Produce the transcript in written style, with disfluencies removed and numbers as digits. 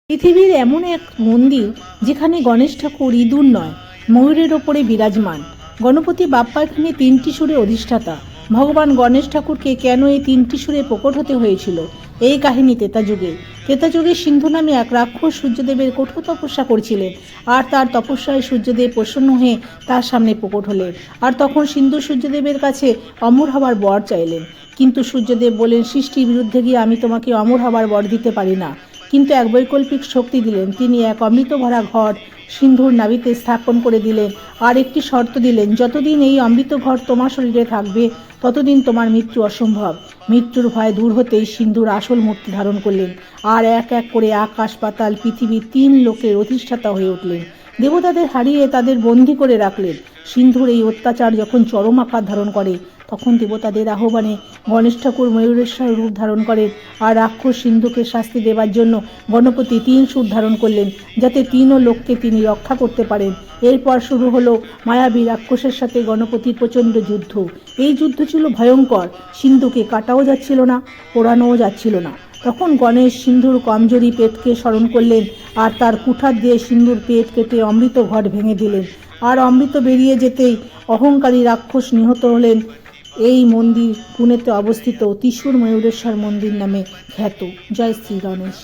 পৃথিবীর এমন এক মন্দির যেখানে গণেশ ঠাকুর ইঁদুর নয়, ময়ূরের ওপরে বিরাজমান। গণপতি বাপ্পা এখানে তিনটি সুরে অধিষ্ঠাতা। ভগবান গণেশ ঠাকুরকে কেন এই তিনটি সুরে প্রকট হতে হয়েছিল? এই কাহিনী ত্রেতাযুগে সিন্ধু নামে এক রাক্ষস সূর্যদেবের কঠোর তপস্যা করছিলেন, আর তার তপস্যায় সূর্যদেব প্রসন্ন হয়ে তার সামনে প্রকট হলেন। আর তখন সিন্ধু সূর্যদেবের কাছে অমর হবার বর চাইলেন, কিন্তু সূর্যদেব বলেন, সৃষ্টির বিরুদ্ধে গিয়ে আমি তোমাকে অমর হবার বর দিতে পারি না। কিন্তু এক বৈকল্পিক শক্তি দিলেন। তিনি এক অমৃত ভরা ঘর সিন্ধুর নাভিতে স্থাপন করে দিলেন, আর একটি শর্ত দিলেন, যতদিন এই অমৃত ঘর তোমার শরীরে থাকবে ততদিন তোমার মৃত্যু অসম্ভব। মৃত্যুর ভয় দূর হতেই সিন্ধুর আসল মূর্তি ধারণ করলেন, আর এক এক করে আকাশ পাতাল পৃথিবী তিন লোকের অধিষ্ঠাতা হয়ে উঠলেন। দেবতাদের হারিয়ে তাদের বন্দী করে রাখলেন। সিন্ধুর এই অত্যাচার যখন চরম আকার ধারণ করে, তখন দেবতাদের আহ্বানে গণেশ ঠাকুর ময়ূরেশ্বর রূপ ধারণ করেন, আর রাক্ষস সিন্ধুকে শাস্তি দেবার জন্য গণপতি তিন সুর ধারণ করলেন, যাতে তিনও লোককে তিনি রক্ষা করতে পারেন। এরপর শুরু হলো মায়াবী রাক্ষসের সাথে গণপতির প্রচণ্ড যুদ্ধ। এই যুদ্ধ ছিল ভয়ঙ্কর। সিন্ধুকে কাটাও যাচ্ছিল না, পোড়ানোও যাচ্ছিল না। তখন গণেশ সিন্ধুর কমজোরি পেটকে স্মরণ করলেন, আর তার কুঠার দিয়ে সিন্ধুর পেট কেটে অমৃত ঘট ভেঙে দিলেন। আর অমৃত বেরিয়ে যেতেই অহংকারী রাক্ষস নিহত হলেন। এই মন্দির পুনেতে অবস্থিত ত্রিশূর ময়ূরেশ্বর মন্দির নামে খ্যাত। জয় শ্রী গণেশ।